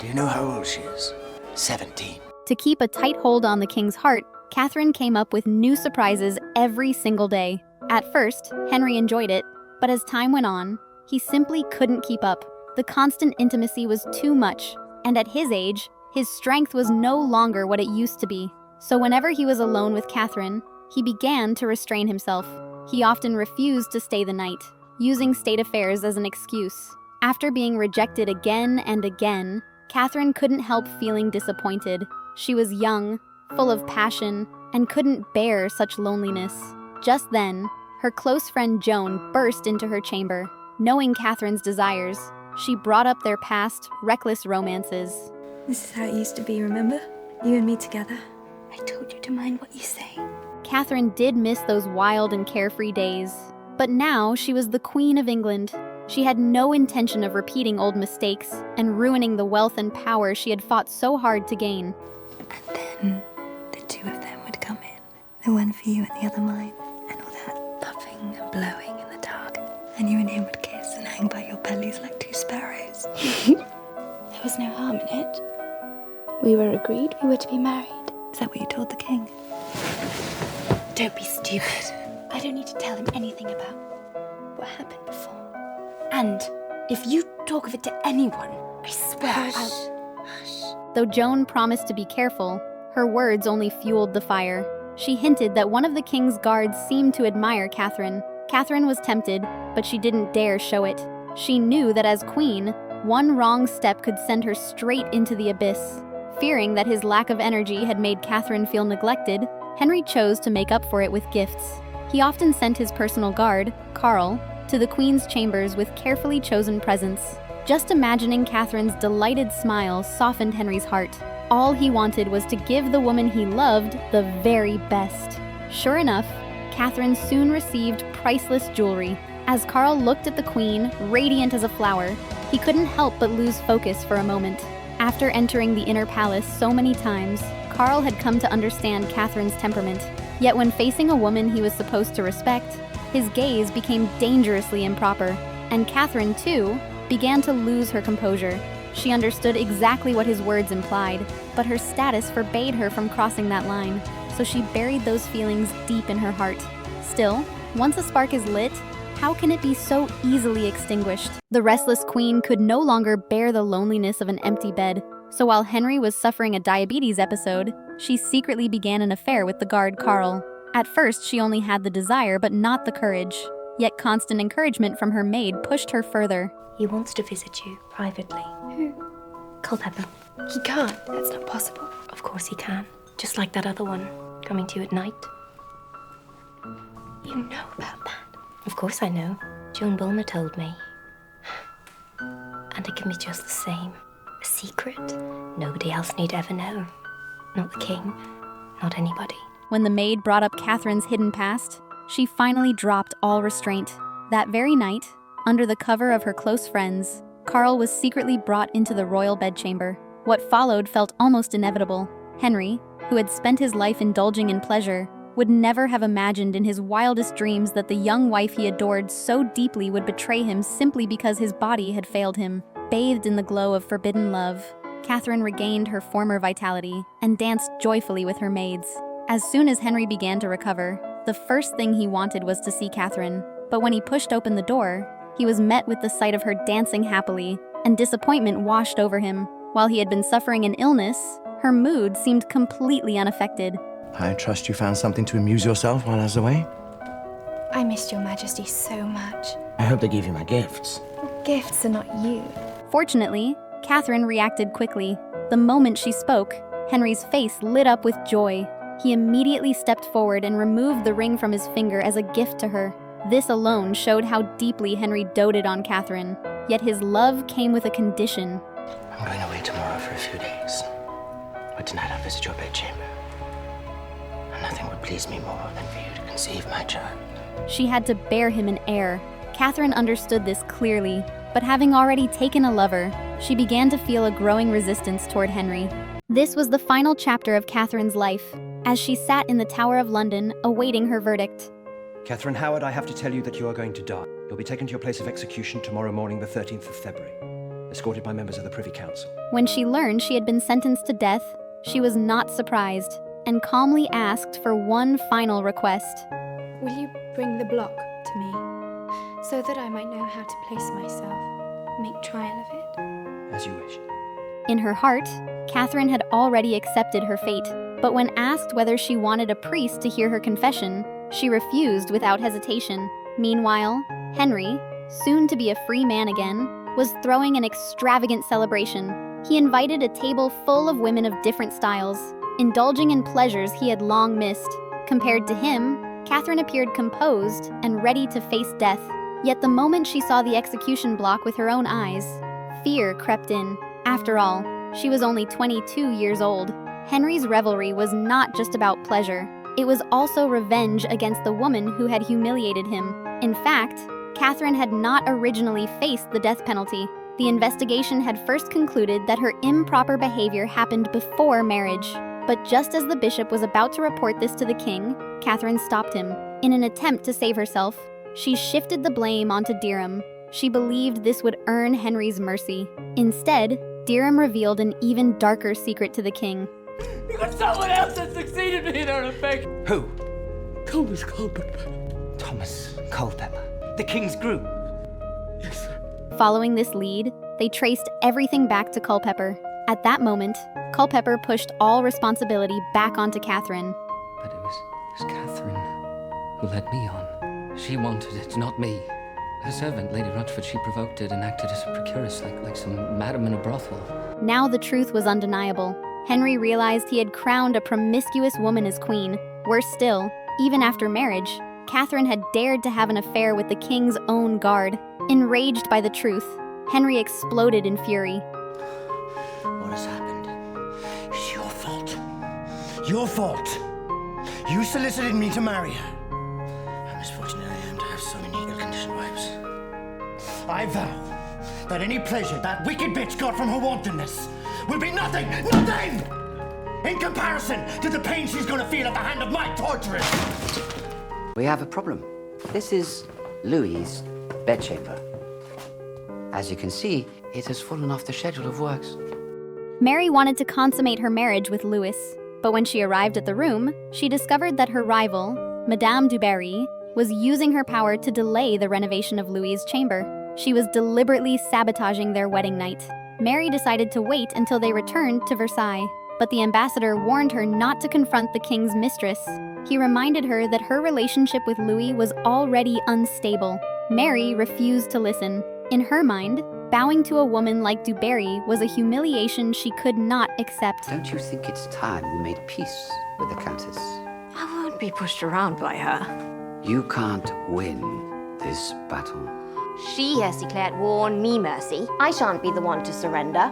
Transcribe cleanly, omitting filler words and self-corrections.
Do you know how old she is? 17. To keep a tight hold on the king's heart, Catherine came up with new surprises every single day. At first, Henry enjoyed it, but as time went on, he simply couldn't keep up. The constant intimacy was too much, and at his age, his strength was no longer what it used to be. So whenever he was alone with Catherine, he began to restrain himself. He often refused to stay the night, using state affairs as an excuse. After being rejected again and again, Catherine couldn't help feeling disappointed. She was young, full of passion, and couldn't bear such loneliness. Just then, her close friend Joan burst into her chamber. Knowing Catherine's desires, she brought up their past, reckless romances. This is how it used to be, remember? You and me together. I told you to mind what you say. Catherine did miss those wild and carefree days. But now she was the Queen of England. She had no intention of repeating old mistakes and ruining the wealth and power she had fought so hard to gain. And then the two of them would come in. The one for you and the other mine. And all that puffing and blowing in the dark. And you and him would kiss and hang by your bellies like two sparrows. There was no harm in it. We were agreed we were to be married. Is that what you told the king? Don't be stupid. I don't need to tell him anything about what happened before. And if you talk of it to anyone, I swear I'll... Though Joan promised to be careful, her words only fueled the fire. She hinted that one of the king's guards seemed to admire Catherine. Catherine was tempted, but she didn't dare show it. She knew that as queen, one wrong step could send her straight into the abyss. Fearing that his lack of energy had made Catherine feel neglected, Henry chose to make up for it with gifts. He often sent his personal guard, Karl, to the queen's chambers with carefully chosen presents. Just imagining Catherine's delighted smile softened Henry's heart. All he wanted was to give the woman he loved the very best. Sure enough, Catherine soon received priceless jewelry. As Karl looked at the queen, radiant as a flower, he couldn't help but lose focus for a moment. After entering the inner palace so many times, Karl had come to understand Catherine's temperament. Yet when facing a woman he was supposed to respect, his gaze became dangerously improper, and Catherine, too, began to lose her composure. She understood exactly what his words implied, but her status forbade her from crossing that line, so she buried those feelings deep in her heart. Still, once a spark is lit, how can it be so easily extinguished? The restless queen could no longer bear the loneliness of an empty bed, so while Henry was suffering a diabetes episode, she secretly began an affair with the guard Karl. At first, she only had the desire but not the courage. Yet constant encouragement from her maid pushed her further. He wants to visit you privately. Who? Culpepper. He can't. That's not possible. Of course he can. Just like that other one, coming to you at night. You know about that? Of course I know. Joan Bulmer told me. And it can be just the same. A secret nobody else need ever know. Not the king, not anybody. When the maid brought up Catherine's hidden past, she finally dropped all restraint. That very night, under the cover of her close friends, Karl was secretly brought into the royal bedchamber. What followed felt almost inevitable. Henry, who had spent his life indulging in pleasure, would never have imagined in his wildest dreams that the young wife he adored so deeply would betray him simply because his body had failed him. Bathed in the glow of forbidden love, Catherine regained her former vitality and danced joyfully with her maids. As soon as Henry began to recover, the first thing he wanted was to see Catherine. But when he pushed open the door, he was met with the sight of her dancing happily, and disappointment washed over him. While he had been suffering an illness, her mood seemed completely unaffected. I trust you found something to amuse yourself while I was away. I missed your majesty so much. I hope they gave you my gifts. Gifts are not you. Fortunately, Catherine reacted quickly. The moment she spoke, Henry's face lit up with joy. He immediately stepped forward and removed the ring from his finger as a gift to her. This alone showed how deeply Henry doted on Catherine. Yet his love came with a condition. I'm going away tomorrow for a few days. But tonight I'll visit your bedchamber. And nothing would please me more than for you to conceive my child. She had to bear him an heir. Catherine understood this clearly, but having already taken a lover, she began to feel a growing resistance toward Henry. This was the final chapter of Catherine's life, as she sat in the Tower of London, awaiting her verdict. Catherine Howard, I have to tell you that you are going to die. You'll be taken to your place of execution tomorrow morning, the 13th of February. escorted by members of the Privy Council. When she learned she had been sentenced to death, she was not surprised and calmly asked for one final request. Will you bring the block to me, so that I might know how to place myself, make trial of it? As you wish. In her heart, Catherine had already accepted her fate, but when asked whether she wanted a priest to hear her confession, she refused without hesitation. Meanwhile, Henry, soon to be a free man again, was throwing an extravagant celebration. He invited a table full of women of different styles, indulging in pleasures he had long missed. Compared to him, Catherine appeared composed and ready to face death. Yet the moment she saw the execution block with her own eyes, fear crept in. After all, she was only 22 years old. Henry's revelry was not just about pleasure. It was also revenge against the woman who had humiliated him. In fact, Catherine had not originally faced the death penalty. The investigation had first concluded that her improper behavior happened before marriage. But just as the bishop was about to report this to the king, Catherine stopped him. In an attempt to save herself, she shifted the blame onto Dirham. She believed this would earn Henry's mercy. Instead, Dirham revealed an even darker secret to the king. Because someone else had succeeded me in her affection. Who? Thomas Culpeper. Thomas Culpeper, the king's groom. Yes, sir. Following this lead, they traced everything back to Culpeper. At that moment, Culpeper pushed all responsibility back onto Catherine. But it was Catherine who led me on. She wanted it, not me. Her servant, Lady Rochford, she provoked it and acted as a procuress, like some madam in a brothel. Now the truth was undeniable. Henry realized he had crowned a promiscuous woman as queen. Worse still, even after marriage, Catherine had dared to have an affair with the king's own guard. Enraged by the truth, Henry exploded in fury. What has happened? It's your fault. Your fault. You solicited me to marry her. How misfortunate I am to have so many ill-conditioned wives. I vow that any pleasure that wicked bitch got from her wantonness will be nothing in comparison to the pain she's gonna feel at the hand of my torturers. We have a problem. This is Louis's bedchamber. As you can see, it has fallen off the schedule of works. Mary wanted to consummate her marriage with Louis, but when she arrived at the room, she discovered that her rival, Madame du Barry, was using her power to delay the renovation of Louis's chamber. She was deliberately sabotaging their wedding night. Mary decided to wait until they returned to Versailles, but the ambassador warned her not to confront the king's mistress. He reminded her that her relationship with Louis was already unstable. Mary refused to listen. In her mind, bowing to a woman like du Barry was a humiliation she could not accept. Don't you think it's time we made peace with the Countess? I won't be pushed around by her. You can't win this battle. She has declared war on me, Mercy. I shan't be the one to surrender.